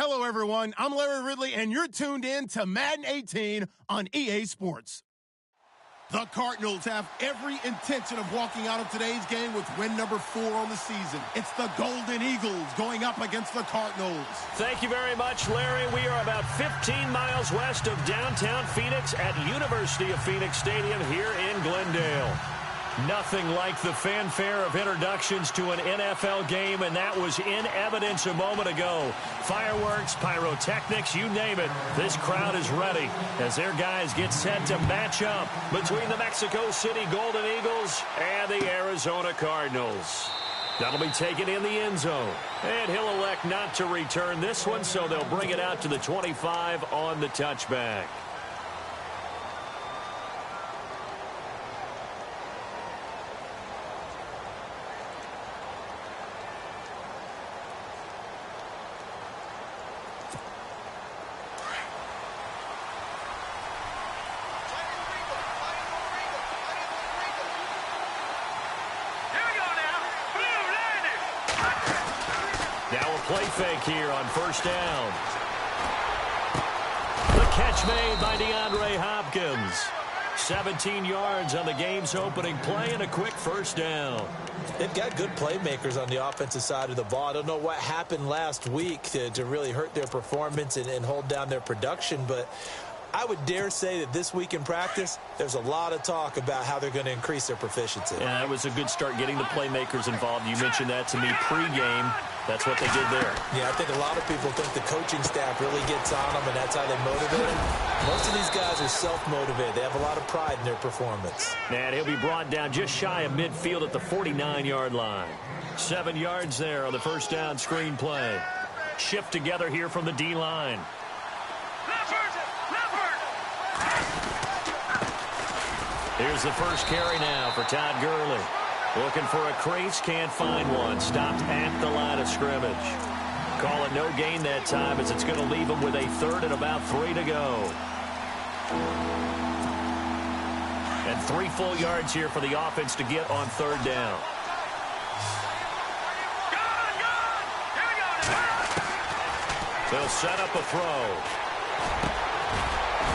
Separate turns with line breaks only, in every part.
Hello, everyone. I'm Larry Ridley, and you're tuned in to Madden 18 on EA Sports. The Cardinals have every intention of walking out of today's game with win number 4 on the season. It's the Golden Eagles going up against the Cardinals.
Thank you very much, Larry. We are about 15 miles west of downtown Phoenix at University of Phoenix Stadium here in Glendale. Nothing like the fanfare of introductions to an NFL game, and that was in evidence a moment ago. Fireworks, pyrotechnics, you name it. This crowd is ready as their guys get set to match up between the Mexico City Golden Eagles and the Arizona Cardinals. That'll be taken in the end zone. And he'll elect not to return this one, so they'll bring it out to the 25 on the touchback. Play fake here on first down. The catch made by DeAndre Hopkins. 17 yards on the game's opening play and a quick first down.
They've got good playmakers on the offensive side of the ball. I don't know what happened last week to really hurt their performance and hold down their production, but I would dare say that this week in practice, there's a lot of talk about how they're going to increase their proficiency.
Yeah, it was a good start getting the playmakers involved. You mentioned that to me pregame. That's what they did there.
Yeah, I think a lot of people think the coaching staff really gets on them, and that's how they motivate them. Most of these guys are self-motivated. They have a lot of pride in their performance.
And he'll be brought down just shy of midfield at the 49-yard line. 7 yards there on the first down screen play. Shift together here from the D-line. Here's the first carry now for Todd Gurley. Looking for a crease, can't find one. Stopped at the line of scrimmage. Call it no gain that time as it's going to leave him with a third and about 3 to go. And 3 full yards here for the offense to get on third down. They'll set up a throw.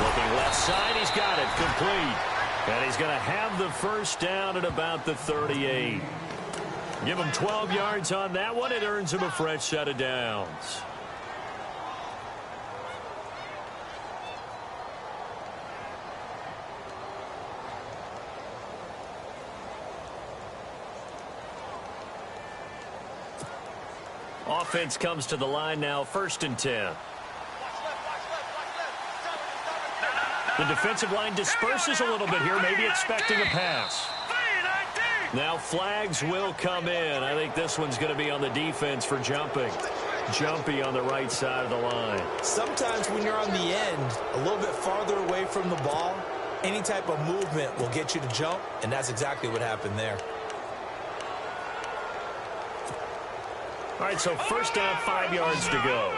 Looking left side, he's got it, complete. And he's going to have the first down at about the 38. Give him 12 yards on that one. It earns him a fresh set of downs. Offense comes to the line now, 1st and 10. The defensive line disperses a little bit here, maybe expecting a pass. Now flags will come in. I think this one's going to be on the defense for jumping. Jumpy on the right side of the line.
Sometimes when you're on the end, a little bit farther away from the ball, any type of movement will get you to jump, and that's exactly what happened there.
All right, so first down, 5 yards to go.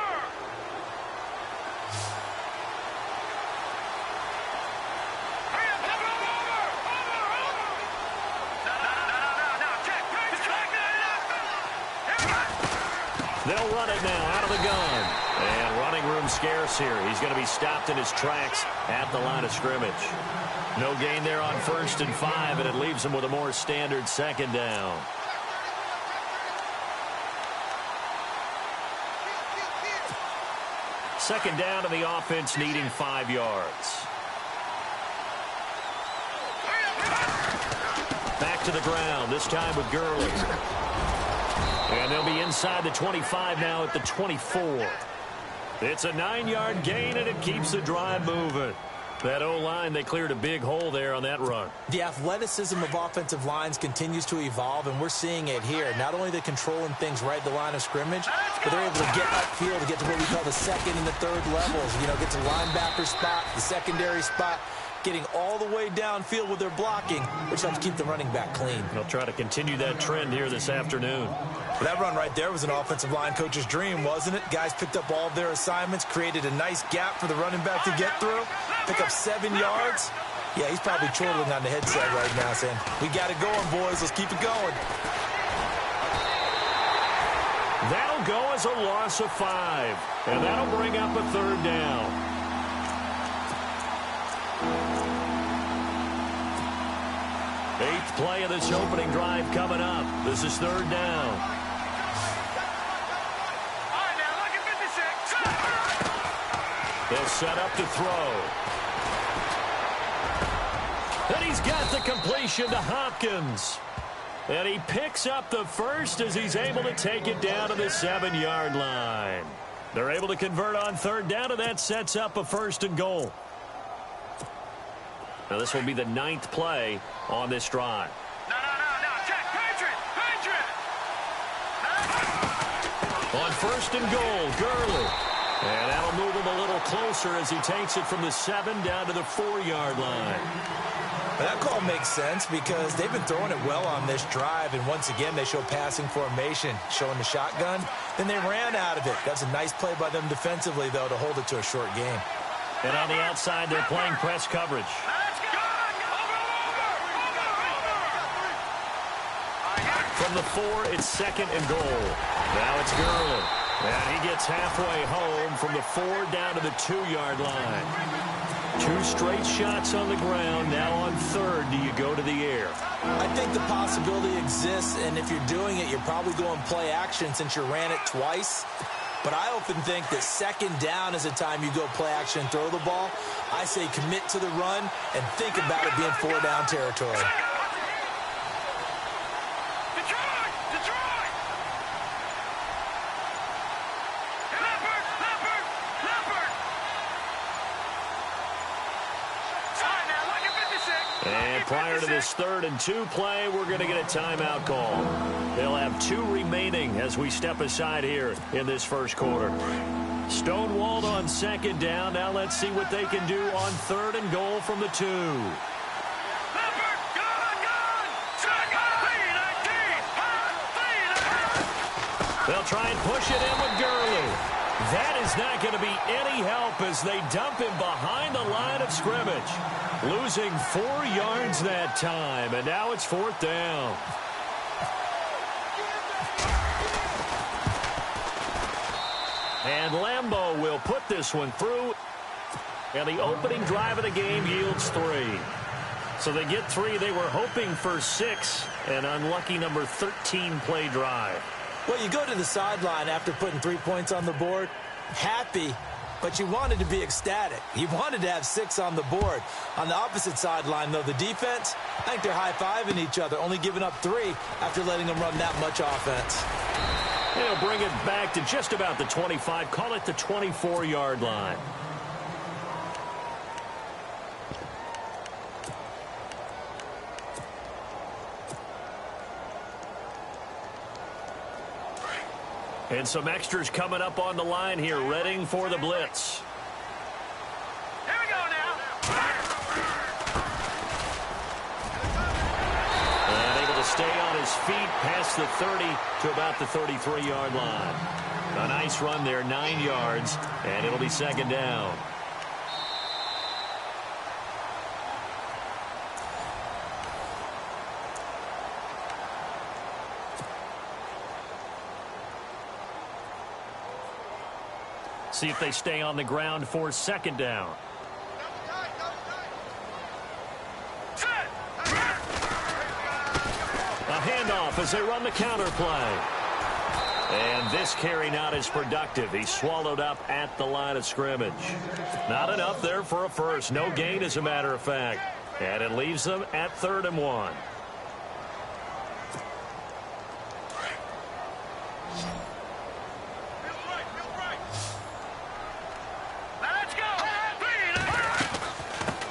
They'll run it now out of the gun. And running room scarce here. He's going to be stopped in his tracks at the line of scrimmage. No gain there on 1st and 5, and it leaves him with a more standard second down. Second down to the offense, needing 5 yards. Back to the ground, this time with Gurley. And they'll be inside the 25 now at the 24. It's a 9-yard gain, and it keeps the drive moving. That O-line, they cleared a big hole there on that run.
The athleticism of offensive lines continues to evolve, and we're seeing it here. Not only they're controlling things right at the line of scrimmage, but they're able to get upfield to get to what we call the second and the third levels. You know, get to linebacker spot, the secondary spot, getting all the way downfield with their blocking, which helps keep the running back clean.
They'll try to continue that trend here this afternoon.
That run right there was an offensive line coach's dream, wasn't it? Guys picked up all of their assignments, created a nice gap for the running back to get through, pick up 7 yards. Yeah, he's probably chortling on the headset right now saying, we got it going, boys. Let's keep it going.
That'll go as a loss of 5. And that'll bring up a third down. Eighth play of this opening drive coming up. This is third down. They'll set up to throw. And he's got the completion to Hopkins. And he picks up the first as he's able to take it down to the 7-yard line. They're able to convert on third down, and that sets up a 1st and goal. Now this will be the 9th play on this drive.
No. Check. Patriot.
On 1st and goal, Gurley. And that'll move him a little closer as he takes it from the 7 down to the 4-yard line.
That call makes sense because they've been throwing it well on this drive, and once again they show passing formation, showing the shotgun. Then they ran out of it. That's a nice play by them defensively, though, to hold it to a short game.
And on the outside, they're playing press coverage. From the 4, it's 2nd and goal. Now it's Gurley. And he gets halfway home from the 4 down to the 2-yard line. 2 straight shots on the ground. Now on 3rd, do you go to the air?
I think the possibility exists, and if you're doing it, you're probably going play action since you ran it twice. But I often think that 2nd down is the time you go play action and throw the ball. I say commit to the run and think about it being 4-down territory.
Prior to this 3rd and 2 play, we're going to get a timeout call. They'll have 2 remaining as we step aside here in this first quarter. Stonewalled on 2nd down. Now let's see what they can do on 3rd and goal from the 2. They'll try and push it in with Gurley. That is not going to be any help as they dump him behind the line of scrimmage. Losing 4 yards that time, and now it's 4th down. And Lambeau will put this one through. And the opening drive of the game yields 3. So they get 3. They were hoping for 6. An unlucky number 13 play drive.
Well, you go to the sideline after putting 3 points on the board, happy, but you wanted to be ecstatic. You wanted to have 6 on the board. On the opposite sideline, though, the defense, I think they're high-fiving each other, only giving up 3 after letting them run that much offense.
They'll bring it back to just about the 25, call it the 24-yard line. And some extras coming up on the line here, readying for the blitz.
Here we go now.
And able to stay on his feet past the 30 to about the 33-yard line. A nice run there, 9 yards, and it'll be 2nd down. See if they stay on the ground for 2nd down. A handoff as they run the counter play. And this carry not as productive. He's swallowed up at the line of scrimmage. Not enough there for a first. No gain, as a matter of fact. And it leaves them at 3rd and 1.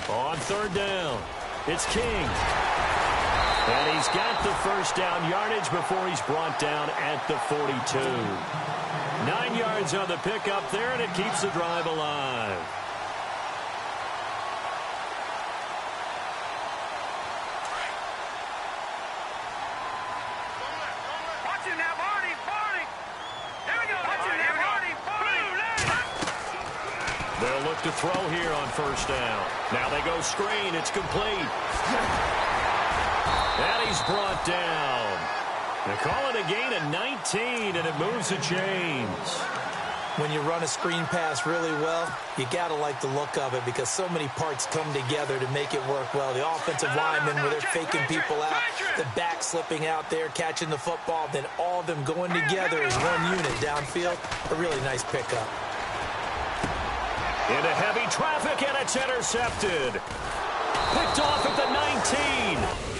On 3rd down, it's King. And he's got the first down yardage before he's brought down at the 42. 9 yards on the pickup there, and it keeps the drive alive.
Watch it now, Barney. Here we go. Watch it now, Barney.
They'll look to throw here on 1st down. Now they go screen. It's complete. And he's brought down. They call it a gain of 19, and it moves the chains.
When you run a screen pass really well, you got to like the look of it because so many parts come together to make it work well. The offensive linemen, where they're faking people out, the back slipping out there, catching the football, then all of them going together as one unit downfield. A really nice pickup.
Into heavy traffic, and it's intercepted. Picked off at the 19.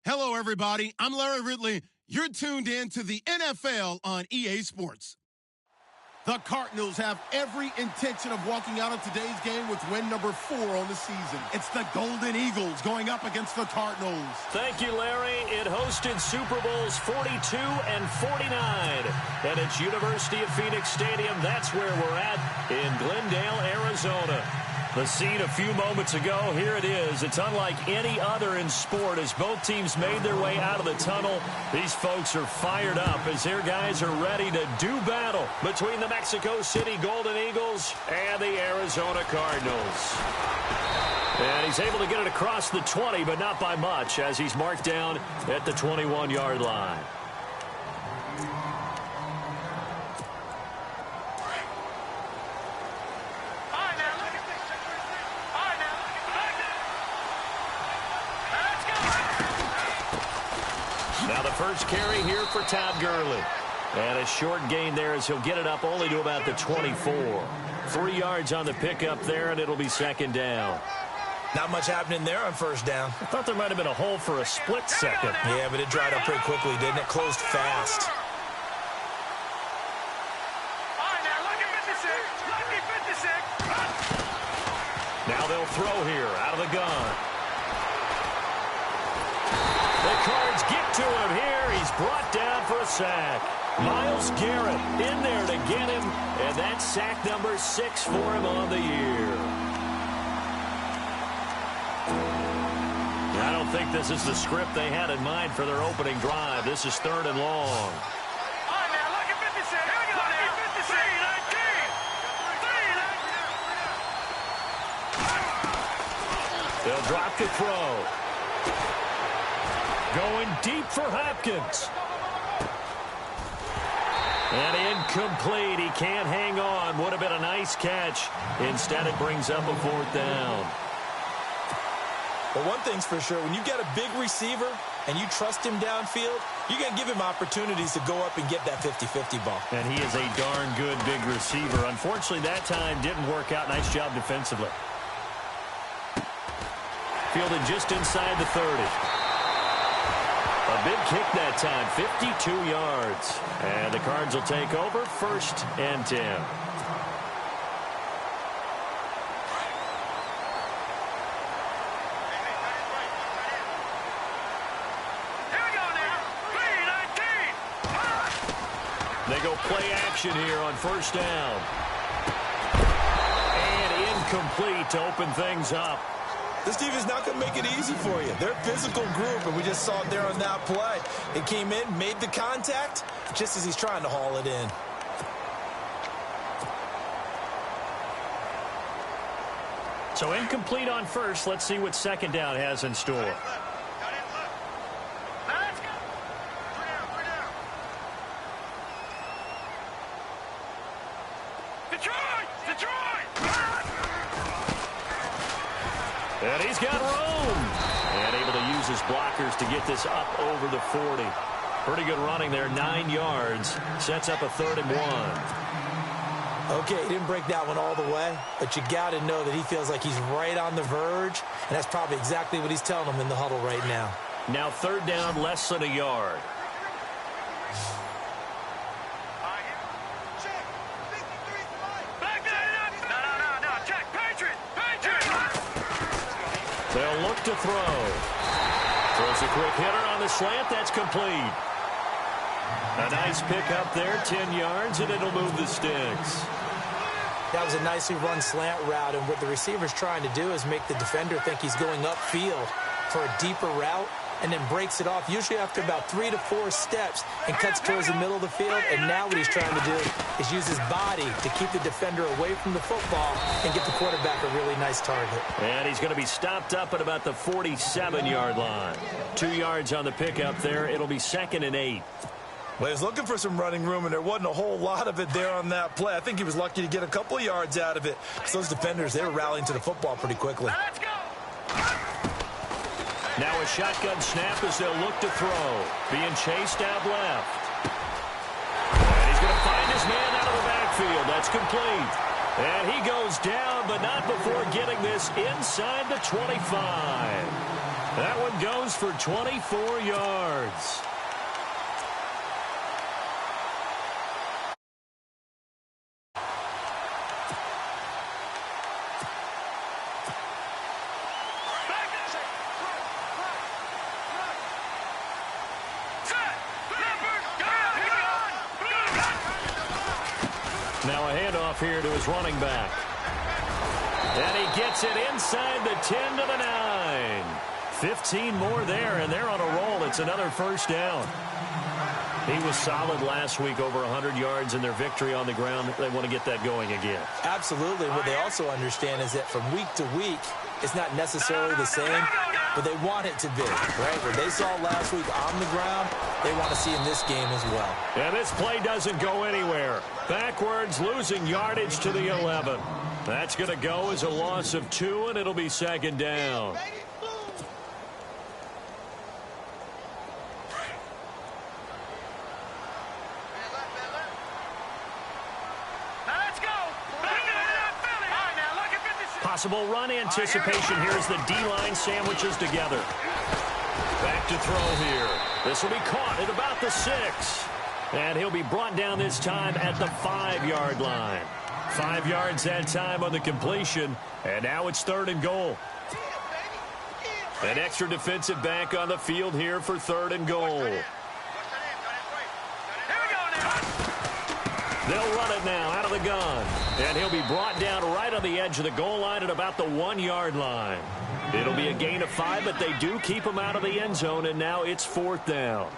Hello, everybody. I'm Larry Ridley. You're tuned in to the NFL on EA Sports. The Cardinals have every intention of walking out of today's game with win number 4 on the season. It's the Golden Eagles going up against the Cardinals.
Thank you, Larry. It hosted Super Bowls 42 and 49. And it's University of Phoenix Stadium. That's where we're at in Glendale, Arizona. The scene a few moments ago, here it is. It's unlike any other in sport as both teams made their way out of the tunnel. These folks are fired up as their guys are ready to do battle between the Mexico City Golden Eagles and the Arizona Cardinals. And he's able to get it across the 20, but not by much as he's marked down at the 21-yard line. Now the first carry here for Todd Gurley. And a short gain there as he'll get it up only to about the 24. 3 yards on the pickup there, and it'll be second down.
Not much happening there on first down.
I thought there might have been a hole for a split second.
Yeah, but it dried up pretty quickly, didn't it? Closed fast.
Now they'll throw here out of the gun. The Cards get to him here. He's brought down for a sack. Myles Garrett in there to get him, and that's sack number 6 for him on the year. I don't think this is the script they had in mind for their opening drive. This is 3rd and long.
All right, now, look at 56. Here we go now. 56. 3-19.
They'll drop the throw. Going deep for Hopkins. And incomplete. He can't hang on. Would have been a nice catch. Instead, it brings up a 4th down.
But one thing's for sure, when you got a big receiver and you trust him downfield, you're going to give him opportunities to go up and get that 50-50 ball.
And he is a darn good big receiver. Unfortunately, that time didn't work out. Nice job defensively. Fielded just inside the 30. A big kick that time, 52 yards. And the Cards will take over, 1st and 10. They go play action here on 1st down. And incomplete to open things up.
This team is not going to make it easy for you. They're a physical group, and we just saw it there on that play. It came in, made the contact, just as he's trying to haul it in.
So incomplete on 1st. Let's see what 2nd down has in store. And he's got room. And able to use his blockers to get this up over the 40. Pretty good running there, 9 yards. Sets up a 3rd and 1.
Okay, he didn't break that one all the way, but you got to know that he feels like he's right on the verge, and that's probably exactly what he's telling them in the huddle right now.
Now 3rd down, less than a yard. They'll look to throw. Throws a quick hitter on the slant. That's complete. A nice pick up there, 10 yards, and it'll move the sticks.
That was a nicely run slant route, and what the receiver's trying to do is make the defender think he's going upfield for a deeper route, and then breaks it off, usually after about 3 to 4 steps, and cuts towards the middle of the field. And now what he's trying to do is use his body to keep the defender away from the football and get the quarterback a really nice target.
And he's going to be stopped up at about the 47-yard line. 2 yards on the pickup there. It'll be 2nd and 8.
Well, he was looking for some running room, and there wasn't a whole lot of it there on that play. I think he was lucky to get a couple of yards out of it. Because those defenders, they were rallying to the football pretty quickly.
Let's go.
Now a shotgun snap as they'll look to throw. Being chased out left. And he's going to find his man out of the backfield. That's complete. And he goes down, but not before getting this inside the 25. That one goes for 24 yards. Now a handoff here to his running back. And he gets it inside the 10 to the 9. 15 more there, and they're on a roll. It's another 1st down. He was solid last week, over 100 yards in their victory on the ground. They want to get that going again.
Absolutely. What they also understand is that from week to week, it's not necessarily the same, but they want it to be, right? What they saw last week on the ground, they want to see in this game as well.
And this play doesn't go anywhere. Backwards, losing yardage to the 11. That's going to go as a loss of 2, and it'll be 2nd down. Possible run anticipation here as the D-line sandwiches together. Back to throw here. This will be caught at about the 6. And he'll be brought down this time at the 5-yard line. 5 yards that time on the completion. And now it's 3rd and goal. An extra defensive back on the field here for 3rd and goal. They'll run it now out of the gun. And he'll be brought down right on the edge of the goal line at about the 1-yard line. It'll be a gain of 5, but they do keep him out of the end zone, and now it's 4th down.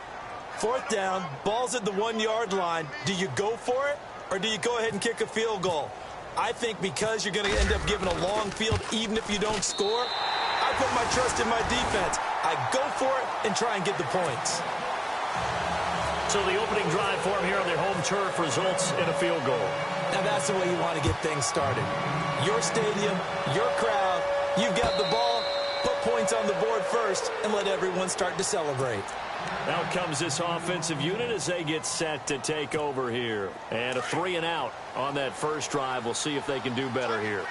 4th down, ball's at the 1-yard line. Do you go for it, or do you go ahead and kick a field goal? I think because you're going to end up giving a long field even if you don't score, I put my trust in my defense. I go for it and try and get the points.
So the opening drive for him here on their home turf results in a field goal.
Now that's the way you want to get things started. Your stadium, your crowd, you've got the ball, put points on the board first, and let everyone start to celebrate.
Out comes this offensive unit as they get set to take over here. And a 3-and-out on that first drive. We'll see if they can do better here.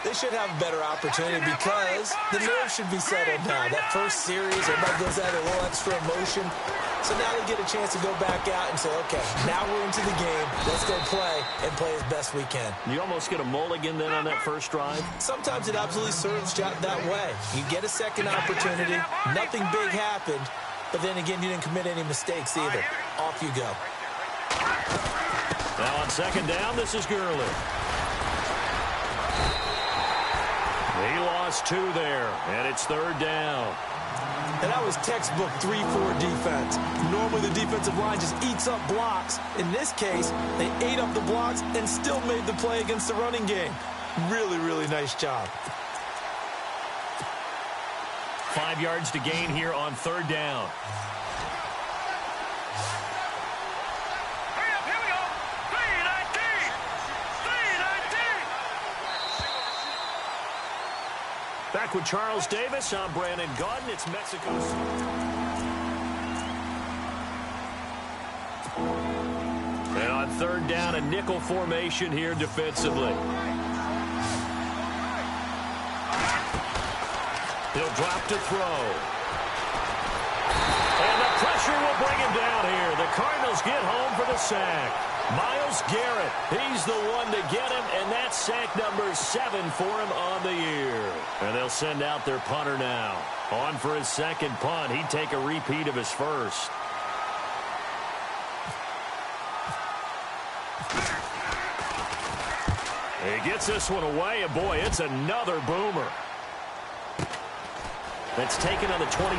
They should have a better opportunity because the nerves should be settled now. That first series, everybody goes out a little extra emotion. So now they get a chance to go back out and say, okay, now we're into the game. Let's go play and play as best we can.
You almost get a mulligan then on that first drive?
Sometimes it absolutely serves that way. You get a second opportunity. Nothing big happened. But then again, you didn't commit any mistakes either. Off you go.
Now on second down, this is Gurley. He lost 2 there, and it's 3rd down.
And that was textbook 3-4 defense. Normally the defensive line just eats up blocks. In this case, they ate up the blocks and still made the play against the running game. Really, really nice job.
5 yards to gain here on 3rd down.
Here we go. 3-19. 3-19.
Back with Charles Davis. I'm Brandon Gaudin. It's Mexico City. And on 3rd down, a nickel formation here defensively. He'll drop to throw. And the pressure will bring him down here. The Cardinals get home for the sack. Myles Garrett, he's the one to get him, and that's sack number 7 for him on the year. And they'll send out their punter now. On for his second punt. He'd take a repeat of his first. He gets this one away, and boy, it's another boomer. That's taken on the 25.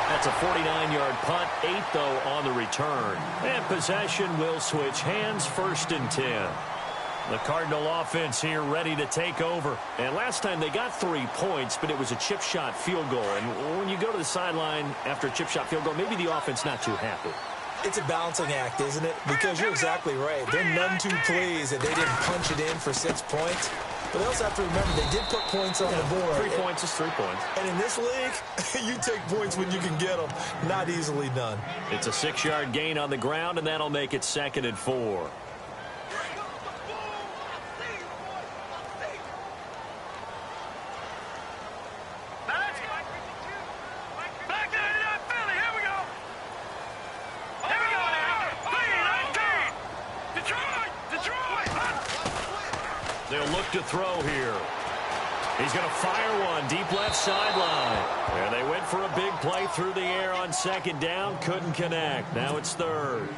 That's a 49-yard punt, 8 though on the return. And possession will switch hands, 1st and 10. The Cardinal offense here ready to take over. And last time they got 3 points, but it was a chip shot field goal. And when you go to the sideline after a chip shot field goal, maybe the offense not too happy.
It's a balancing act, isn't it? Because you're exactly right. They're none too pleased that they didn't punch it in for 6 points. But they also have to remember they did put points on the board.
3 points is 3 points.
And in this league, you take points when you can get them. Not easily done.
It's a 6-yard gain on the ground, and that'll make it 2nd and 4. They'll look to throw here. He's going to fire one deep left sideline. And they went for a big play through the air on 2nd down. Couldn't connect. Now it's 3rd.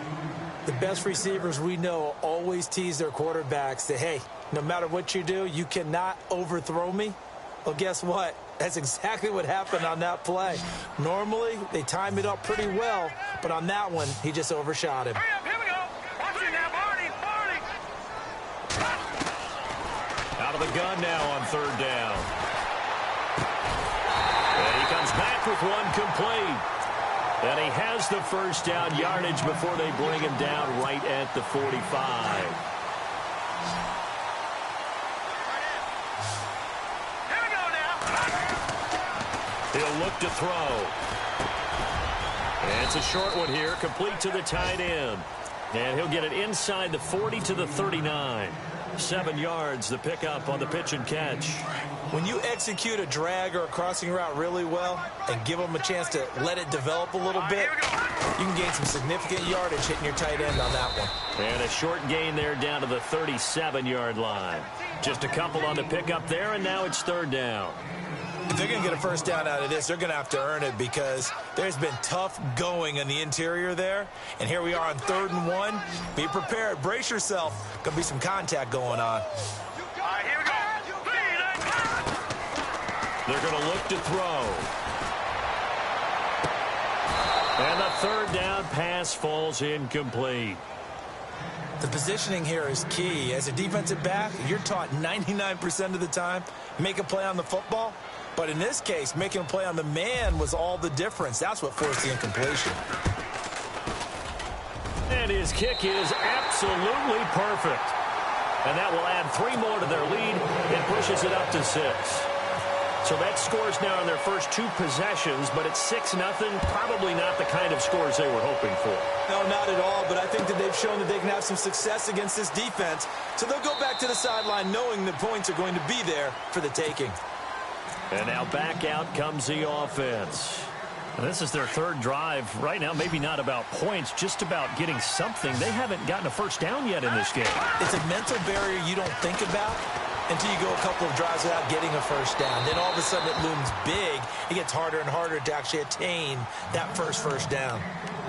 The best receivers we know always tease their quarterbacks that, hey, no matter what you do, you cannot overthrow me. Well, guess what? That's exactly what happened on that play. Normally, they time it up pretty well, but on that one, he just overshot him.
Hurry up, here we go. Watch it now, Barney.
Out of the gun now on 3rd down. And he comes back with one complete. And he has the first down yardage before they bring him down right at the 45.
Here we go now.
He'll look to throw. And it's a short one here, complete to the tight end. And he'll get it inside the 40 to the 39. 7 yards, the pickup on the pitch and catch.
When you execute a drag or a crossing route really well and give them a chance to let it develop a little bit, You can gain some significant yardage hitting your tight end on that one.
And a short gain there down to the 37-yard line. Just a couple on the pickup there, and now it's third down.
If they're going to get a first down out of this, they're going to have to earn it because there's been tough going in the interior there. And here we are on 3rd and 1. Be prepared. Brace yourself. Going to be some contact going on.
All right, here we go.
They're going to look to throw. And the third down pass falls incomplete.
The positioning here is key. As a defensive back, you're taught 99% of the time, make a play on the football. But in this case, making a play on the man was all the difference. That's what forced the incompletion.
And his kick is absolutely perfect. And that will add 3 more to their lead and pushes it up to 6. So that scores now in their first 2 possessions, but it's 6-0. Probably not the kind of scores they were hoping for.
No, not at all, but I think that they've shown that they can have some success against this defense. So they'll go back to the sideline knowing the points are going to be there for the taking.
And now back out comes the offense. And this is their 3rd drive. Right now, maybe not about points, just about getting something. They haven't gotten a first down yet in this game.
It's a mental barrier you don't think about until you go a couple of drives without getting a first down. Then all of a sudden it looms big. It gets harder and harder to actually attain that first down.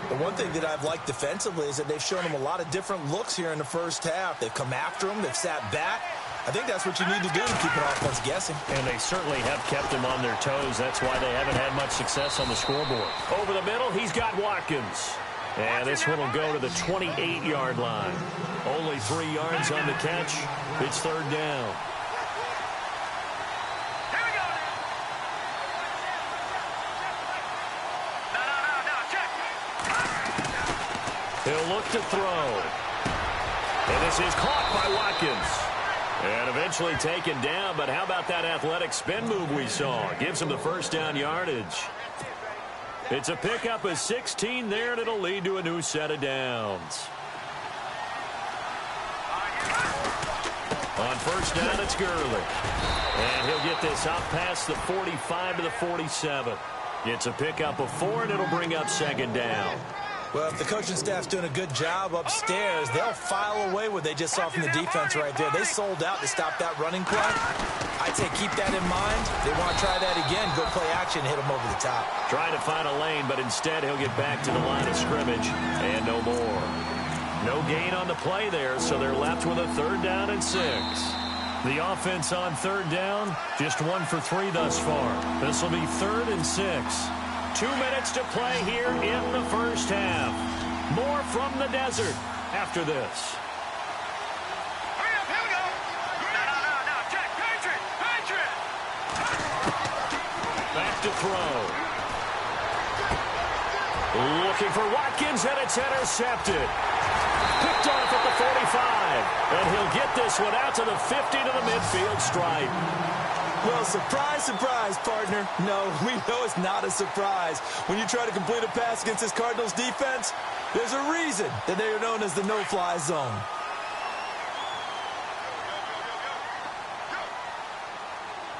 The one thing that I've liked defensively is that they've shown them a lot of different looks here in the first half. They've come after them. They've sat back. I think that's what you need to do to keep an offense guessing.
And they certainly have kept them on their toes. That's why they haven't had much success on the scoreboard. Over the middle, he's got Watkins. And this one will go to the 28-yard line. Only 3 yards on the catch. It's third down.
Here we go. No, check.
He'll look to throw. And this is caught by Watkins. And eventually taken down, but how about that athletic spin move we saw? Gives him the first down yardage. It's a pickup of 16 there, and it'll lead to a new set of downs. On first down, it's Gurley. And he'll get this up past the 45 to the 47. It's a pickup of 4, and it'll bring up second down.
Well, if the coaching staff's doing a good job upstairs, they'll file away what they just saw from the defense right there. They sold out to stop that running play. I'd say keep that in mind. They want to try that again. Go play action, hit them over the top.
Trying to find a lane, but instead he'll get back to the line of scrimmage and no more. No gain on the play there, so they're left with a 3rd down and 6. The offense on 3rd down, just 1 for 3 thus far. This will be 3rd and 6. 2 minutes to play here in the first half. More from the desert after this.
Hurry up, here we go. No, check. Patriot.
Back to throw. Looking for Watkins, and it's intercepted. Picked off at the 45. And he'll get this one out to the 50 to the midfield stripe.
Well, surprise, surprise, partner. No, we know it's not a surprise. When you try to complete a pass against this Cardinals defense, there's a reason that they are known as the no-fly zone.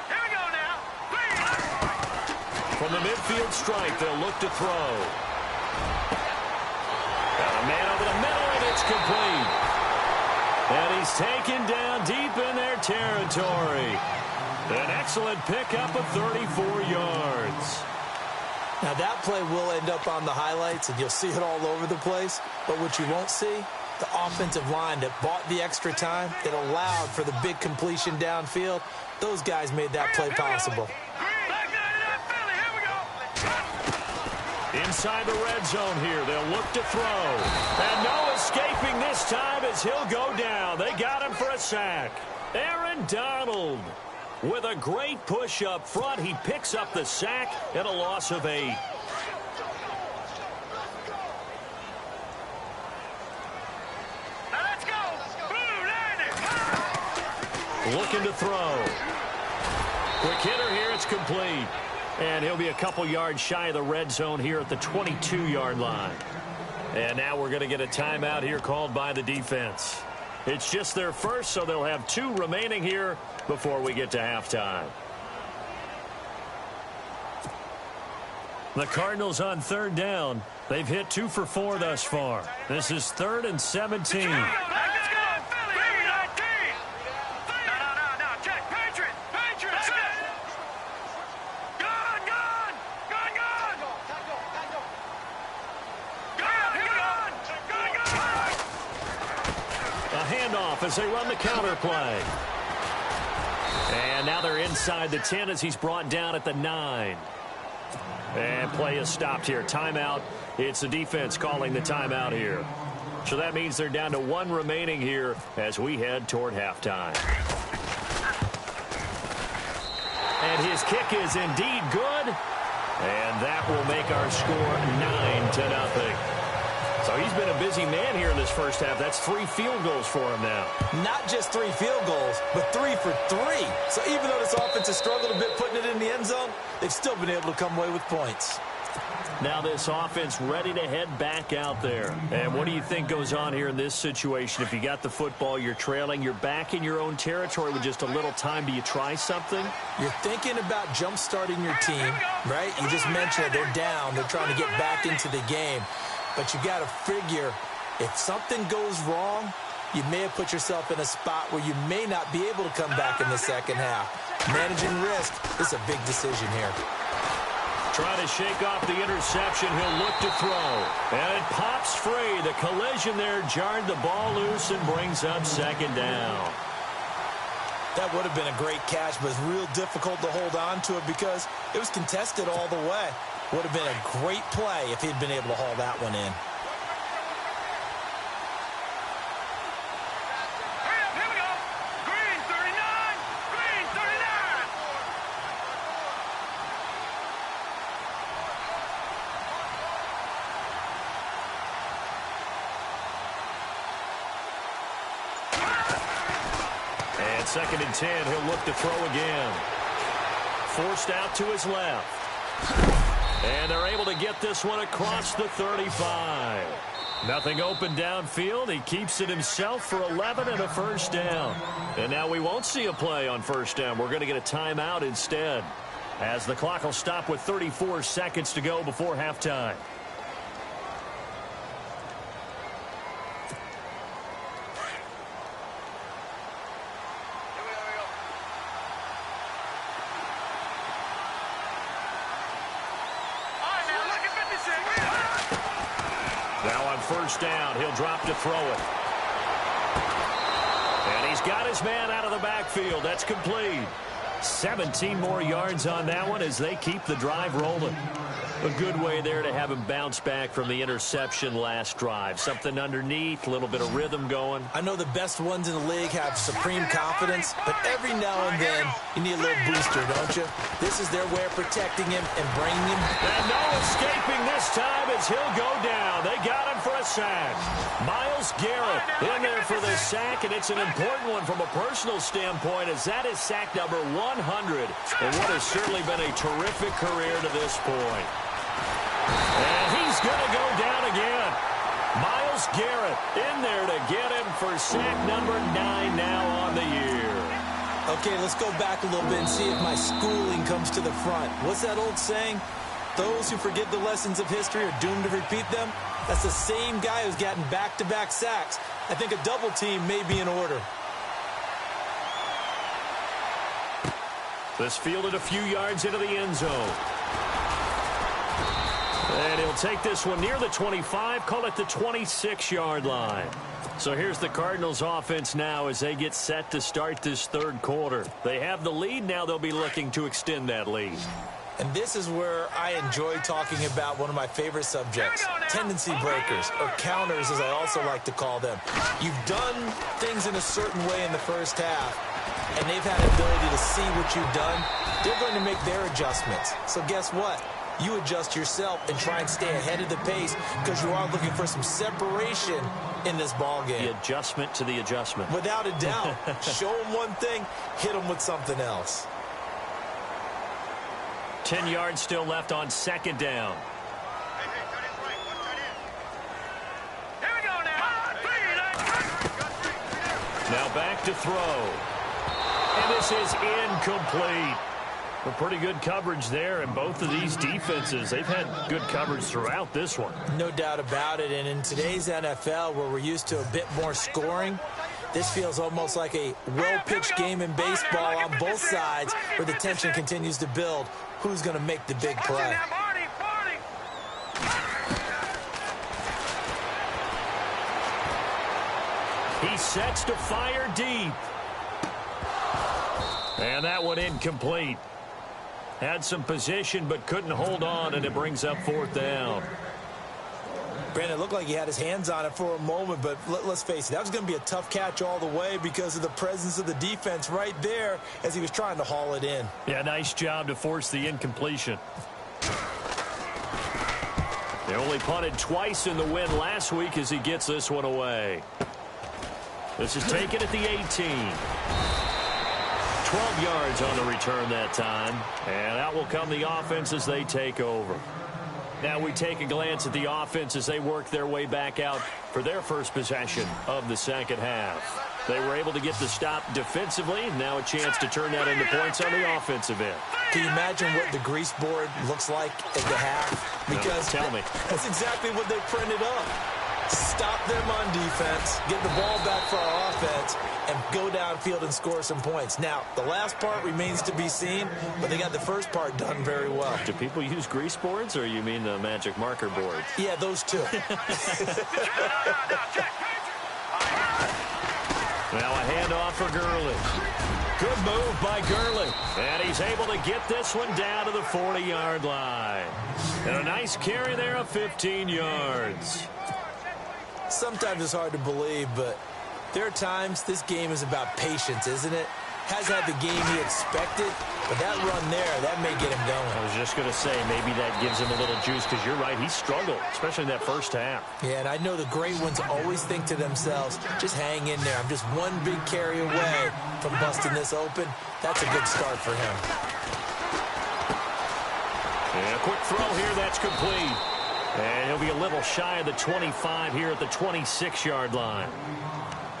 Here we go now.
From the midfield stripe, they'll look to throw. Got a man over the middle, and it's complete. And he's taken down deep in their territory. An excellent pickup of 34 yards.
Now, that play will end up on the highlights, and you'll see it all over the place. But what you won't see, the offensive line that bought the extra time, that allowed for the big completion downfield, those guys made that play possible.
Inside the red zone here, they'll look to throw. And no escaping this time as he'll go down. They got him for a sack. Aaron Donald. With a great push up front, he picks up the sack and a loss of 8.
Now let's go.
Looking to throw. Quick hitter here, it's complete. And he'll be a couple yards shy of the red zone here at the 22-yard line. And now we're going to get a timeout here called by the defense. It's just their first, so they'll have 2 remaining here before we get to halftime. The Cardinals on third down. They've hit 2 for 4 thus far. This is 3rd and 17. As they run the counter play. And now they're inside the 10 as he's brought down at the 9. And play is stopped here. Timeout. It's the defense calling the timeout here. So that means they're down to 1 remaining here as we head toward halftime. And his kick is indeed good. And that will make our score 9-0. So he's been a busy man here in this first half. That's 3 field goals for him now.
Not just 3 field goals, but 3 for 3. So even though this offense has struggled a bit putting it in the end zone, they've still been able to come away with points.
Now this offense ready to head back out there. And what do you think goes on here in this situation? If you got the football, you're trailing, you're back in your own territory with just a little time. Do you try something?
You're thinking about jump-starting your team, right? You just mentioned they're down. They're trying to get back into the game. But you got to figure, if something goes wrong, you may have put yourself in a spot where you may not be able to come back in the second half. Managing risk is a big decision here.
Trying to shake off the interception. He'll look to throw. And it pops free. The collision there jarred the ball loose and brings up 2nd down.
That would have been a great catch, but it's real difficult to hold on to it because it was contested all the way. Would have been a great play if he'd been able to haul that one in.
Here we go. Green 39. Green 39.
And 2nd and 10. He'll look to throw again. Forced out to his left. And they're able to get this one across the 35. Nothing open downfield. He keeps it himself for 11 and a 1st down. And now we won't see a play on 1st down. We're going to get a timeout instead, as the clock will stop with 34 seconds to go before halftime. Now on 1st down, he'll drop to throw it. And he's got his man out of the backfield. That's complete. 17 more yards on that one as they keep the drive rolling. A good way there to have him bounce back from the interception last drive. Something underneath, a little bit of rhythm going.
I know the best ones in the league have supreme confidence, but every now and then you need a little booster, don't you? This is their way of protecting him and bringing him.
And no escaping this time as he'll go down. They got him for a sack. Myles Garrett in there for the sack, and it's an important one from a personal standpoint, as that is sack number 100 in what has certainly been a terrific career to this point. And he's going to go down again. Myles Garrett in there to get him for sack number 9 now on the year.
Okay, let's go back a little bit and see if my schooling comes to the front. What's that old saying? Those who forget the lessons of history are doomed to repeat them. That's the same guy who's gotten back-to-back sacks. I think a double team may be in order.
This fielded a few yards into the end zone. And he'll take this one near the 25, call it the 26-yard line. So here's the Cardinals offense now as they get set to start this 3rd quarter. They have the lead. Now they'll be looking to extend that lead.
And this is where I enjoy talking about one of my favorite subjects, tendency breakers, or counters as I also like to call them. You've done things in a certain way in the first half, and they've had the ability to see what you've done. They're going to make their adjustments. So guess what? You adjust yourself and try and stay ahead of the pace because you are looking for some separation in this ball game.
The adjustment to the adjustment.
Without a doubt. Show them one thing, hit them with something else.
10 yards still left on 2nd down.
Here we go now.
Now back to throw. And this is incomplete. But pretty good coverage there, and both of these defenses, they've had good coverage throughout this one.
No doubt about it, and in today's NFL, where we're used to a bit more scoring, this feels almost like a well-pitched game in baseball on both sides where the tension continues to build. Who's going to make the big play?
He sets to fire deep. And that one incomplete. Had some position but couldn't hold on, and it brings up fourth down.
Brandon, it looked like he had his hands on it for a moment, but let's face it, that was going to be a tough catch all the way because of the presence of the defense right there as he was trying to haul it in.
Yeah, nice job to force the incompletion. They only punted twice in the win last week as he gets this one away. This is taken at the 18. 12 yards on the return that time. And out will come the offense as they take over. Now we take a glance at the offense as they work their way back out for their first possession of the second half. They were able to get the stop defensively. Now a chance to turn that into points on the offensive end.
Can you imagine what the grease board looks like at the half? Because
no, tell me.
That's exactly what they printed up. Stop them on defense, get the ball back for our offense, and go downfield and score some points. Now, the last part remains to be seen, but they got the first part done very well.
Do people use grease boards, or you mean the magic marker boards?
Yeah, those two.
Now a handoff for Gurley. Good move by Gurley. And he's able to get this one down to the 40-yard line. And a nice carry there of 15 yards.
Sometimes it's hard to believe, but there are times this game is about patience, isn't it? Has had the game he expected, but that run there, that may get him going.
I was just going to say, maybe that gives him a little juice, because you're right, he struggled, especially in that first half.
Yeah, and I know the great ones always think to themselves, just hang in there. I'm just one big carry away from busting this open. That's a good start for him.
And a quick throw here, that's complete. And he'll be a little shy of the 25 here at the 26-yard line.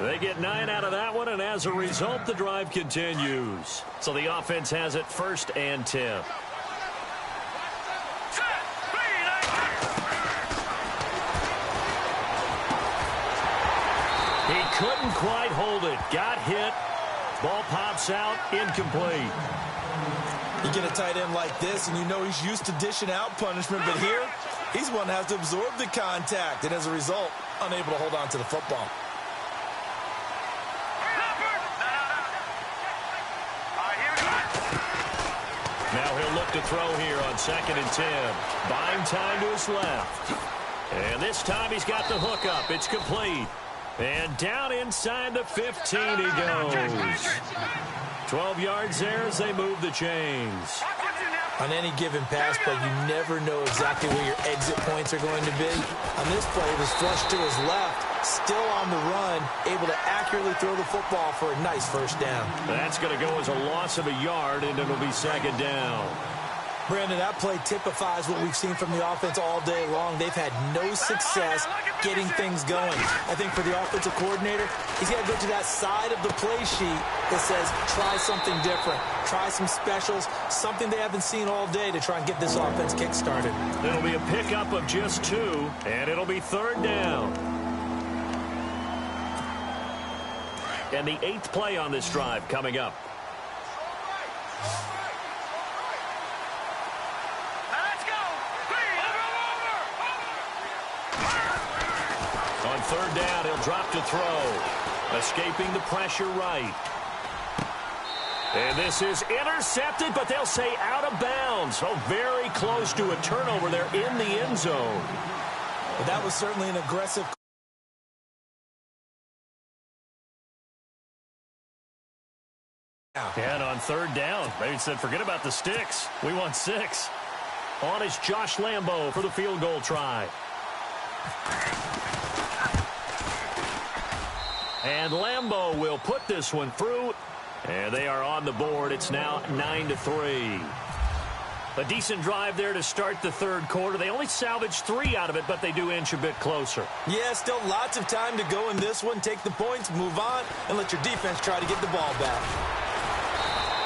They get 9 out of that one, and as a result, the drive continues. So the offense has it 1st and 10. He couldn't quite hold it. Got hit. Ball pops out. Incomplete.
You get a tight end like this, and you know he's used to dishing out punishment, but here, he's one that has to absorb the contact, and as a result, unable to hold on to the football.
Now he'll look to throw here on 2nd and 10. Buying time to his left. And this time he's got the hook up. It's complete. And down inside the 15 he goes. 12 yards there as they move the chains.
On any given pass play, you never know exactly where your exit points are going to be. On this play, it was flushed to his left, still on the run, able to accurately throw the football for a nice first down.
That's going to go as a loss of a yard, and it'll be 2nd down.
Brandon, that play typifies what we've seen from the offense all day long. They've had no success getting things going. I think for the offensive coordinator, he's got to go to that side of the play sheet that says, try something different, try some specials, something they haven't seen all day to try and get this offense kick-started.
It'll be a pickup of just 2, and it'll be 3rd down. And the 8th play on this drive coming up. On 3rd down, he'll drop to throw. Escaping the pressure right. And this is intercepted, but they'll say out of bounds. So very close to a turnover there in the end zone.
But that was certainly an aggressive.
And on 3rd down, they said, forget about the sticks. We want 6. On is Josh Lambo for the field goal try. And Lambo will put this one through. And they are on the board. It's now 9-3. A decent drive there to start the 3rd quarter. They only salvaged 3 out of it, but they do inch a bit closer.
Yeah, still lots of time to go in this one. Take the points, move on, and let your defense try to get the ball back.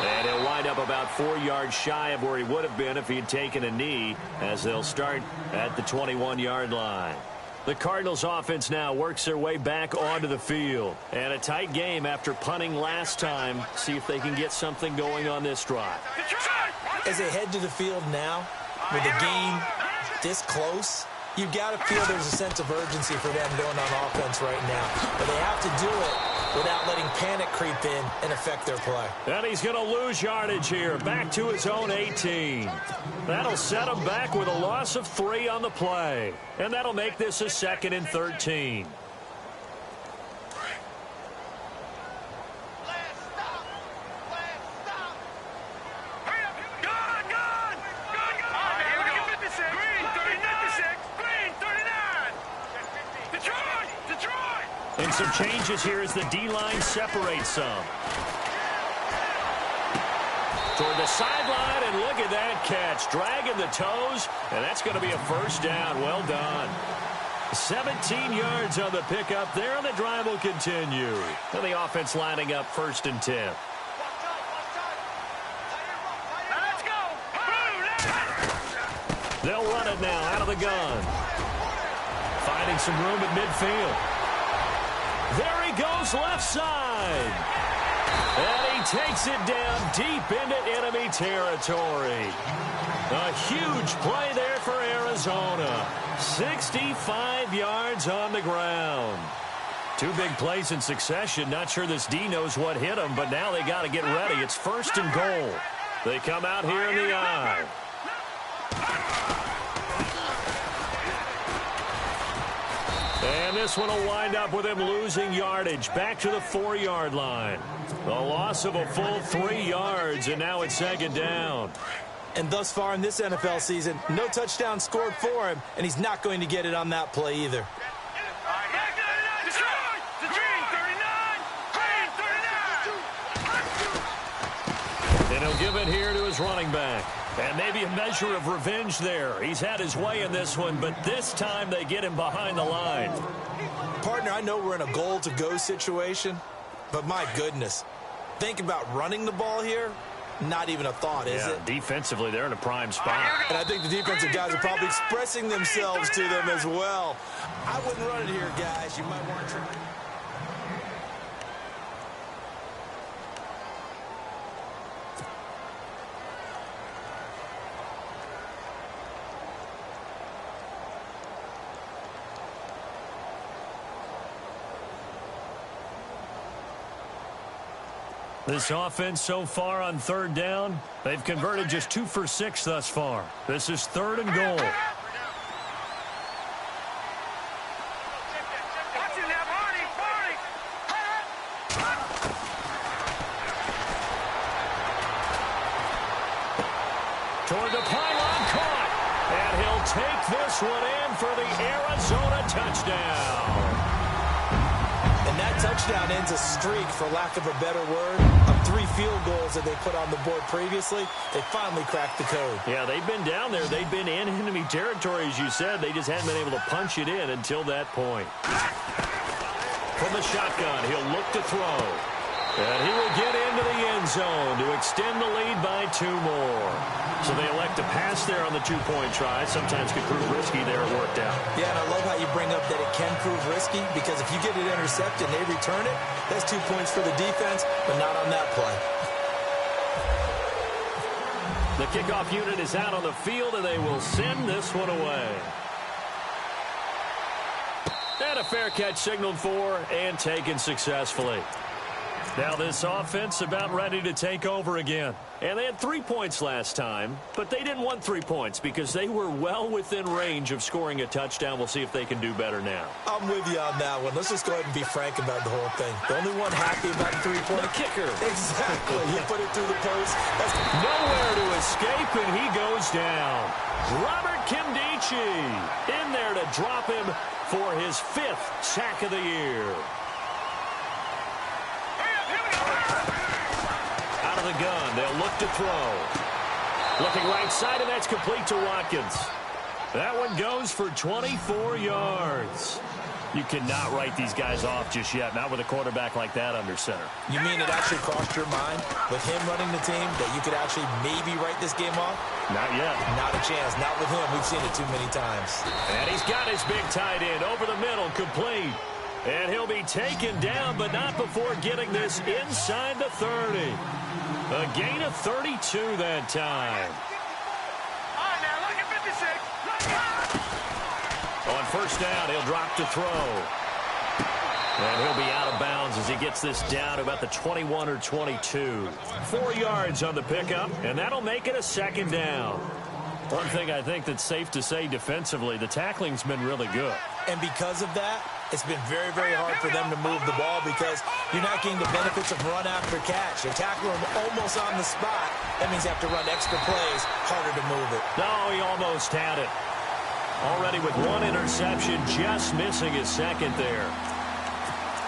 And he'll wind wind up about 4 yards shy of where he would have been if he had taken a knee, as they'll start at the 21-yard line. The Cardinals offense now works their way back onto the field. And a tight game after punting last time. See if they can get something going on this drive.
As they head to the field now, with the game this close, you've got to feel there's a sense of urgency for them going on offense right now. But they have to do it without letting panic creep in and affect their play.
And he's going to lose yardage here, back to his own 18. That'll set him back with a loss of 3 on the play. And that'll make this a 2nd and 13. And some changes here as the D-line separates some. Toward the sideline, and look at that catch. Dragging the toes, and that's going to be a first down. Well done. 17 yards on the pickup there, and the drive will continue. And the offense lining up 1st and 10. They'll run it now out of the gun. Finding some room at midfield. There he goes left side. And he takes it down deep into enemy territory. A huge play there for Arizona. 65 yards on the ground. 2 big plays in succession. Not sure this D knows what hit him, but now they got to get ready. It's 1st and goal. They come out here in the I. And this one will wind up with him losing yardage back to the 4-yard line. A loss of a full 3 yards, and now it's 2nd down.
And thus far in this NFL season, no touchdown scored for him, and he's not going to get it on that play either.
And he'll give it here to his running back. And maybe a measure of revenge there. He's had his way in this one, but this time they get him behind the line.
Partner, I know we're in a goal-to-go situation, but my goodness. Think about running the ball here. Not even a thought, is it?
Defensively, they're in a prime spot.
And I think the defensive guys are probably expressing themselves to them as well. I wouldn't run it here, guys. You might want to try.
This offense so far on 3rd down, they've converted just 2 for 6 thus far. This is 3rd and goal. Toward the pylon, caught. And he'll take this one in for the Arizona touchdown.
And that touchdown ends a streak, for lack of a better word, of 3 field goals that they put on the board previously. They finally cracked the code.
Yeah, they've been down there. They've been in enemy territory, as you said. They just hadn't been able to punch it in until that point. From the shotgun, he'll look to throw. And he will get into the end zone to extend the lead by 2 more. So they elect to pass there on the 2-point try. Sometimes could prove risky there. It worked out.
Yeah, and I love how you bring up that it can prove risky, because if you get it intercepted and they return it, that's 2 points for the defense, but not on that play.
The kickoff unit is out on the field, and they will send this one away. And a fair catch signaled for and taken successfully. Now this offense about ready to take over again. And they had 3 points last time, but they didn't want 3 points because they were well within range of scoring a touchdown. We'll see if they can do better now.
I'm with you on that one. Let's just go ahead and be frank about the whole thing. The only one happy about the 3-point.
The kicker.
Exactly. You put it through the post. That's
nowhere to escape, and he goes down. Robert Kimdichie in there to drop him for his 5th sack of the year. Out of the gun, they'll look to throw. Looking right side, and that's complete to Watkins. That one goes for 24 yards. You cannot write these guys off just yet, not with a quarterback like that under center.
You mean it actually crossed your mind with him running the team that you could actually maybe write this game off?
Not yet.
Not a chance. Not with him. We've seen it too many times.
And he's got his big tight end over the middle, complete. And he'll be taken down, but not before getting this inside the 30. A gain of 32 that time.
All right, now, look at 56.
On first down, he'll drop to throw. And he'll be out of bounds as he gets this down to about the 21 or 22. 4 yards on the pickup, and that'll make it a second down. One thing I think that's safe to say defensively, the tackling's been really good.
And because of that, it's been very, very hard for them to move the ball because you're not getting the benefits of run after catch. They tackle him almost on the spot. That means you have to run extra plays, harder to move it.
No, he almost had it. Already with one interception, just missing his second there.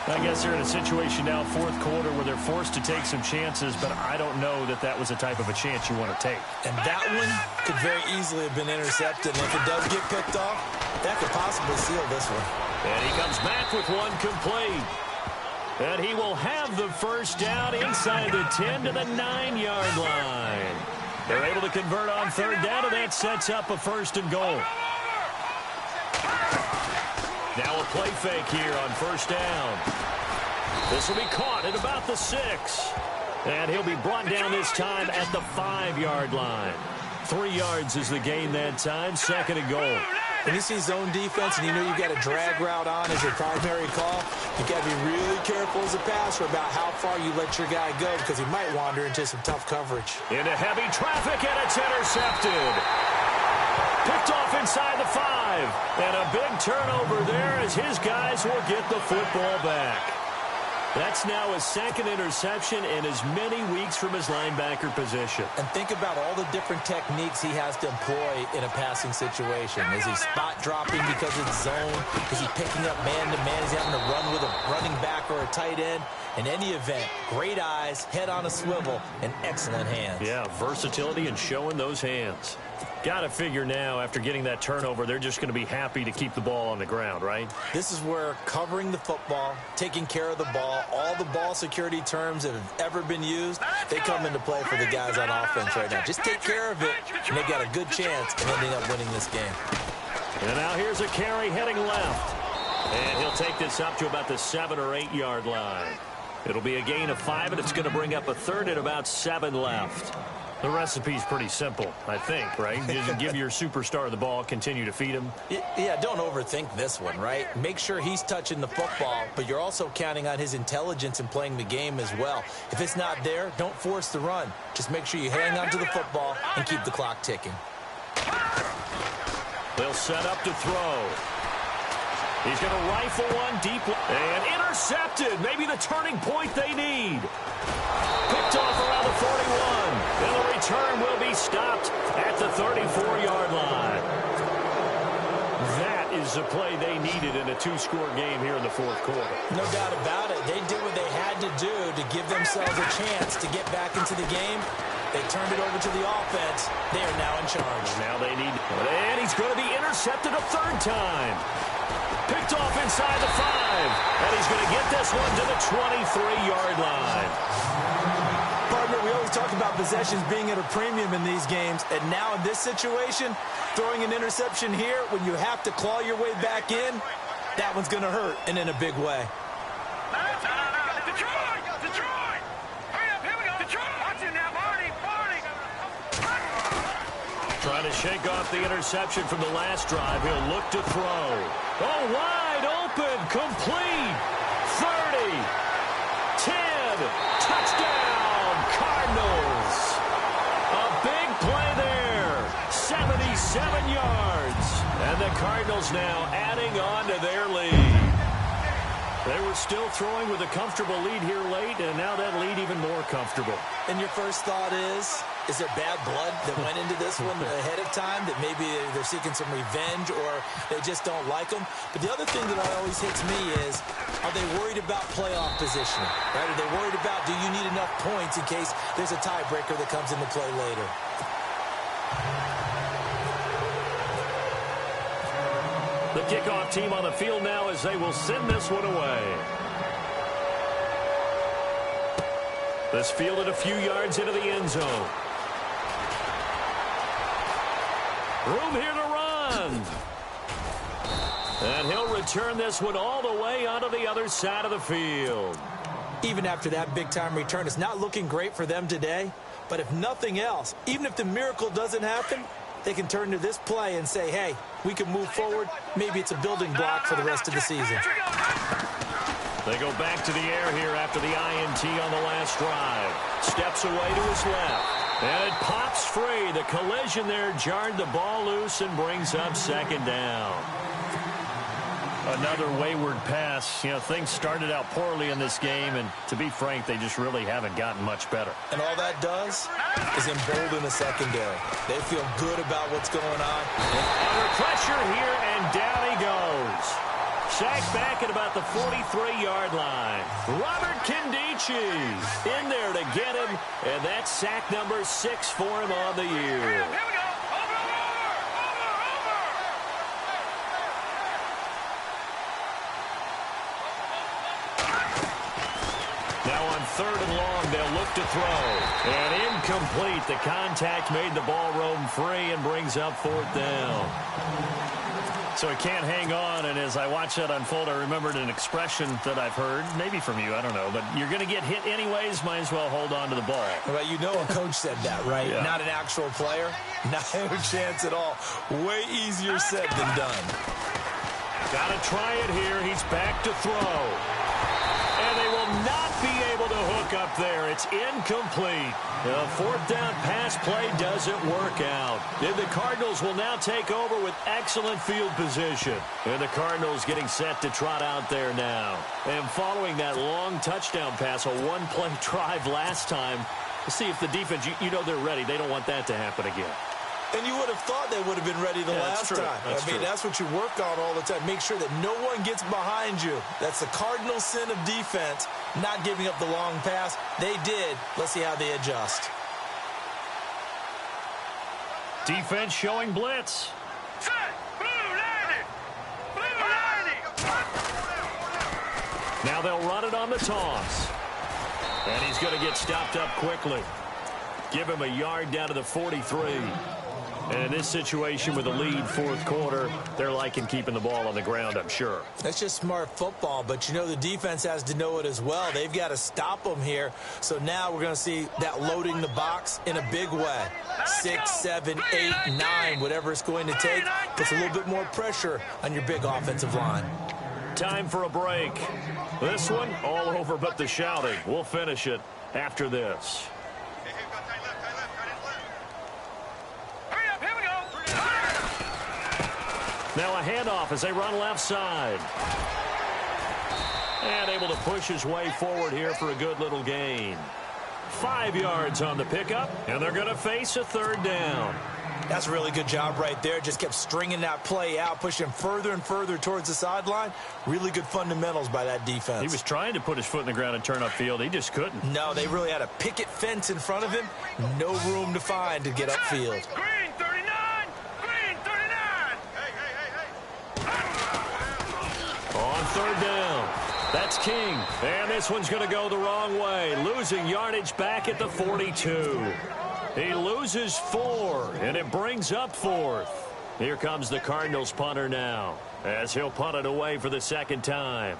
I guess they're in a situation now, fourth quarter, where they're forced to take some chances, but I don't know that that was a type of a chance you want to take.
And that one could very easily have been intercepted. And if it does get picked off, that could possibly seal this one.
And he comes back with one complete. And he will have the first down inside the 10 to the 9-yard line. They're able to convert on third down, and that sets up a first and goal. Now a play fake here on first down. This will be caught at about the 6. And he'll be brought down this time at the 5-yard line. 3 yards is the gain that time, second and goal.
When you see zone defense and you know you've got a drag route on as your primary call, you've got to be really careful as a passer about how far you let your guy go because he might wander into some tough coverage.
Into heavy traffic, and it's intercepted. Picked off inside the 5. And a big turnover there as his guys will get the football back. That's now his second interception in as many weeks from his linebacker position.
And think about all the different techniques he has to employ in a passing situation. Is he spot dropping because it's zone? Is he picking up man-to-man? Is he having to run with a running back or a tight end? In any event, great eyes, head on a swivel, and excellent hands.
Yeah, versatility and showing those hands. Got to figure now, after getting that turnover, they're just going to be happy to keep the ball on the ground, right?
This is where covering the football, taking care of the ball, all the ball security terms that have ever been used, they come into play for the guys on offense right now. Just take care of it, and they've got a good chance of ending up winning this game.
And now here's a carry heading left. And he'll take this up to about the 7 or 8 yard line. It'll be a gain of 5, and it's going to bring up a third at about 7 left. The recipe's pretty simple, I think, right? Just give your superstar the ball, continue to feed him.
Yeah, don't overthink this one, right? Make sure he's touching the football, but you're also counting on his intelligence in playing the game as well. If it's not there, don't force the run. Just make sure you hang on to the football and keep the clock ticking.
They'll set up to throw. He's going to rifle one deep and intercepted. Maybe the turning point they need. Picked off around the 41. And the return will be stopped at the 34-yard line. That is the play they needed in a 2-score game here in the fourth quarter.
No doubt about it. They did what they had to do to give themselves a chance to get back into the game. They turned it over to the offense. They are now in charge.
Now they need... And he's going to be intercepted a third time. Picked off inside the 5. And he's going to get this one to the 23-yard line.
Partner, we always talk about possessions being at a premium in these games. And now in this situation, throwing an interception here when you have to claw your way back in, that one's going to hurt, and in a big way.
Detroit! Hurry up, here we go! Detroit! Watch it now, Marty!
Trying to shake off the interception from the last drive. He'll look to throw. Oh, wide open, complete. 30, 10, touchdown, Cardinals. A big play there, 77 yards. And the Cardinals now adding on to their lead. They were still throwing with a comfortable lead here late, and now that lead even more comfortable.
And your first thought is there bad blood that went into this one ahead of time, that maybe they're seeking some revenge or they just don't like them? But the other thing that always hits me is, are they worried about playoff positioning? Right? Are they worried about, do you need enough points in case there's a tiebreaker that comes into play later?
The kickoff team on the field now as they will send this one away. This fielded a few yards into the end zone. Room here to run. And he'll return this one all the way onto the other side of the field.
Even after that big-time return, it's not looking great for them today. But if nothing else, even if the miracle doesn't happen, they can turn to this play and say, hey, we can move forward. Maybe it's a building block for the rest of the season.
They go back to the air here after the INT on the last drive. Steps away to his left. And it pops free. The collision there jarred the ball loose and brings up second down. Another wayward pass. You know, things started out poorly in this game, and to be frank, they just really haven't gotten much better.
And all that does is embolden the secondary. They feel good about what's going on.
Under pressure here, and down he goes. Sacked back at about the 43-yard line. Robert Kindici in there to get him, and that's sack number 6 for him on the year.
Here we go. Over.
Now on 3rd and long, they'll look to throw. And incomplete. The contact made the ball roam free and brings up 4th down. So he can't hang on, and as I watch that unfold, I remembered an expression that I've heard, maybe from you, I don't know, but you're going to get hit anyways, might as well hold on to the ball.
Well, you know a coach said that, right?
Yeah.
Not an actual player. Not a chance at all. Way easier said than done.
Got to try it here. He's back to throw. And they will not be able to hook up there. It's incomplete. The 4th down pass play doesn't work out. And the Cardinals will now take over with excellent field position. And the Cardinals getting set to trot out there now. And following that long touchdown pass, a one-play drive last time, to see if the defense, you know they're ready. They don't want that to happen again.
And you would have thought they would have been ready the last time.
That's true.
That's what you work on all the time. Make sure that no one gets behind you. That's the cardinal sin of defense, not giving up the long pass. They did. Let's see how they adjust.
Defense showing blitz.
Set. Blue 90.
Now they'll run it on the toss. And he's going to get stopped up quickly. Give him a yard down to the 43. And in this situation with a lead 4th quarter, they're liking keeping the ball on the ground, I'm sure.
That's just smart football, but you know the defense has to know it as well. They've got to stop them here. So now we're going to see that loading the box in a big way. 6, 7, 8, 9, whatever it's going to take, puts a little bit more pressure on your big offensive line.
Time for a break. This one, all over but the shouting. We'll finish it after this. Now a handoff as they run left side. And able to push his way forward here for a good little gain. 5 yards on the pickup, and they're going to face a 3rd down.
That's a really good job right there. Just kept stringing that play out, pushing further and further towards the sideline. Really good fundamentals by that defense.
He was trying to put his foot in the ground and turn upfield. He just couldn't.
No, they really had a picket fence in front of him. No room to find to get upfield.
Green 39. Green 39.
On 3rd down. That's King. And this one's going to go the wrong way. Losing yardage back at the 42. He loses 4, and it brings up 4th. Here comes the Cardinals punter now, as he'll punt it away for the 2nd time.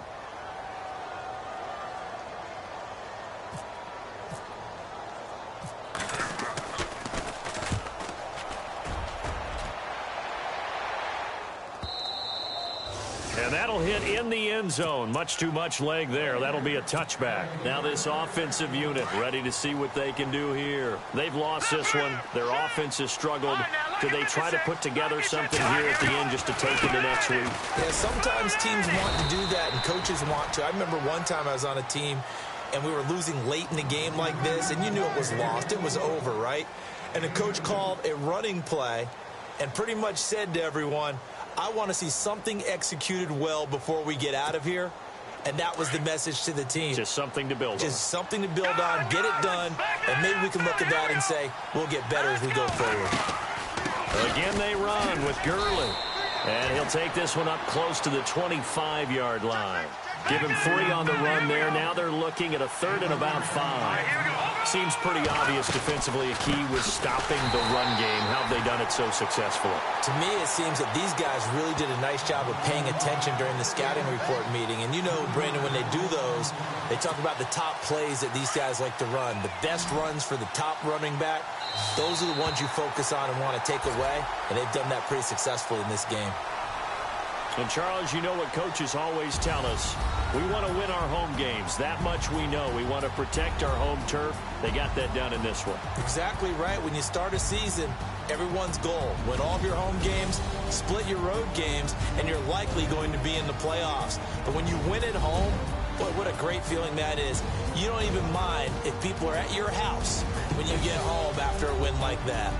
And that'll hit in the end zone. Much too much leg there. That'll be a touchback. Now this offensive unit ready to see what they can do here. They've lost this one. Their offense has struggled. Do they try to put together something here at the end just to take into next week?
Yeah, sometimes teams want to do that and coaches want to. I remember one time I was on a team and we were losing late in the game like this, and you knew it was lost. It was over, right? And the coach called a running play and pretty much said to everyone, I want to see something executed well before we get out of here. And that was the message to the team.
Just something to build on.
Just something to build on, get it done, and maybe we can look at that and say, we'll get better as we go forward.
Again, they run with Gurley. And he'll take this one up close to the 25-yard line. Give him 3 on the run there. Now they're looking at a 3rd and about 5. Seems pretty obvious defensively a key was stopping the run game. How have they done it so successfully?
To me, it seems that these guys really did a nice job of paying attention during the scouting report meeting. And you know, Brandon, when they do those, they talk about the top plays that these guys like to run. The best runs for the top running back, those are the ones you focus on and want to take away. And they've done that pretty successfully in this game.
And, Charles, you know what coaches always tell us. We want to win our home games. That much we know. We want to protect our home turf. They got that done in this one.
Exactly right. When you start a season, everyone's goal, win all of your home games, split your road games, and you're likely going to be in the playoffs. But when you win at home, boy, what a great feeling that is. You don't even mind if people are at your house when you get home after a win like that.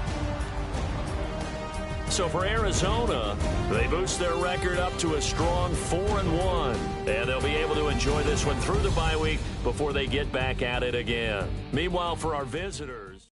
So for Arizona, they boost their record up to a strong 4-1. And they'll be able to enjoy this one through the bye week before they get back at it again. Meanwhile, for our visitors,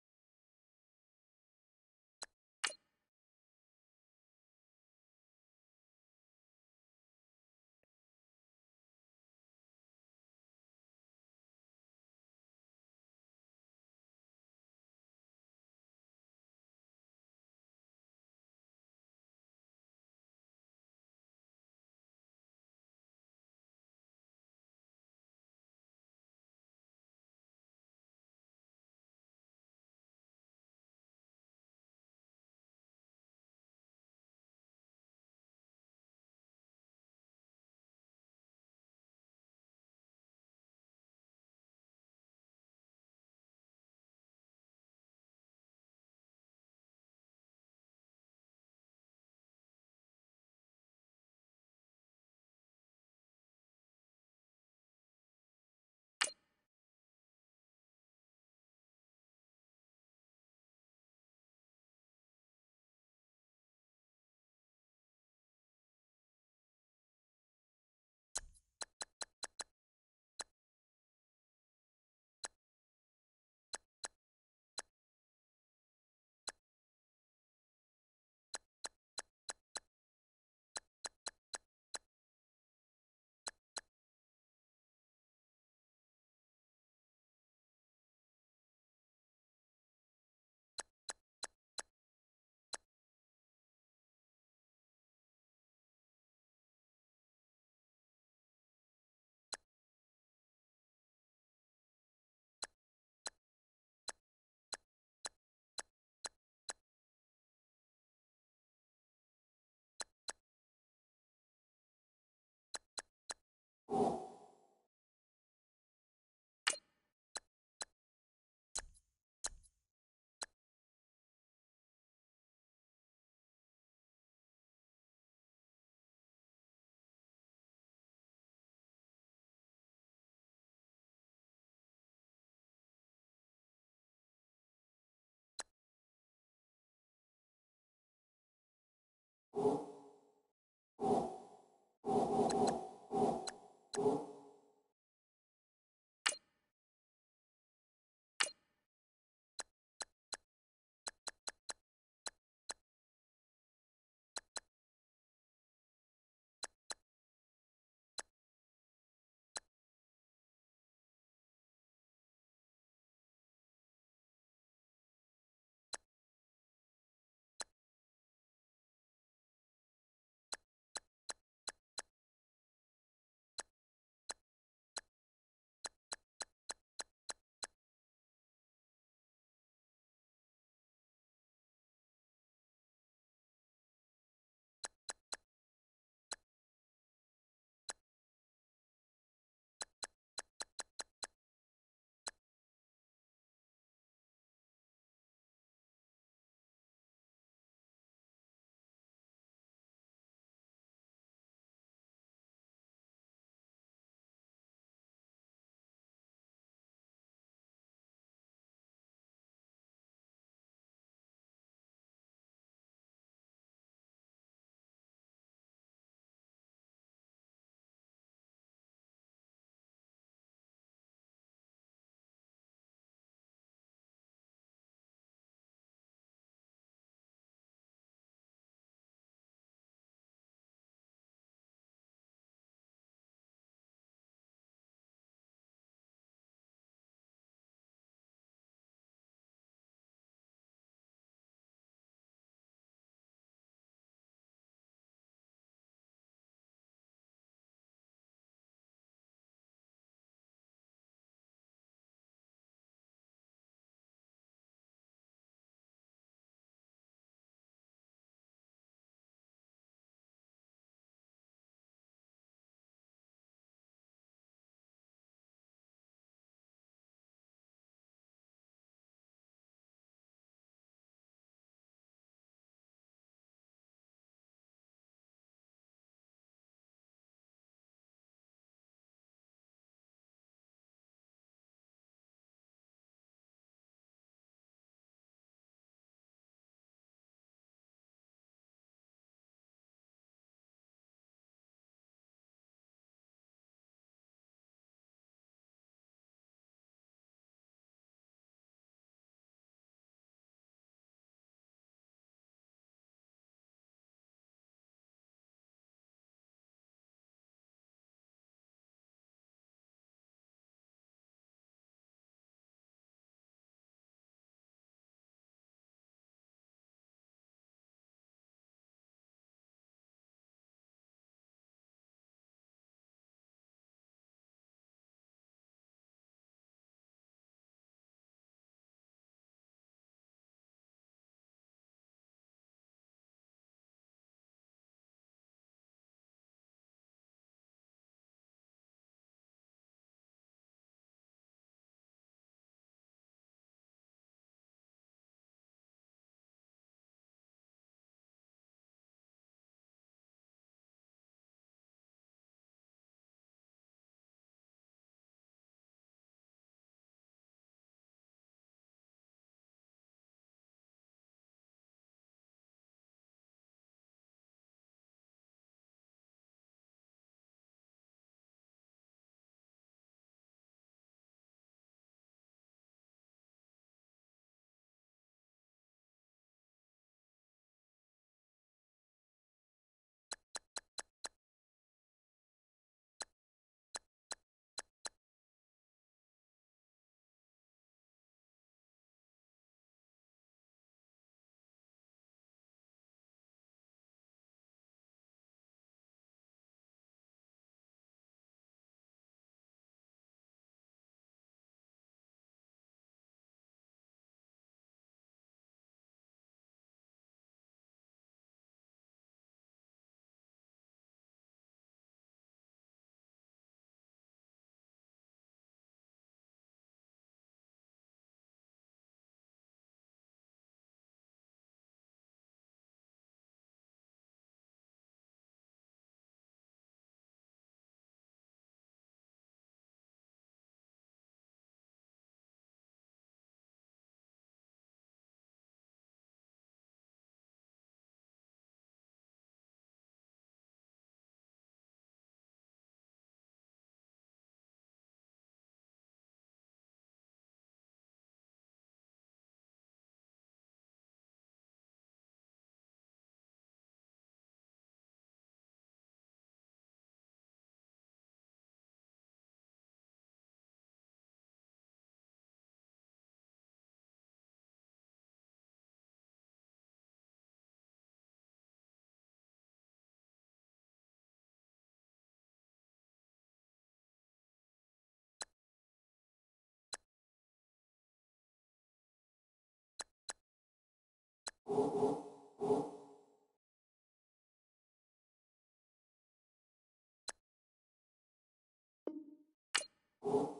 you.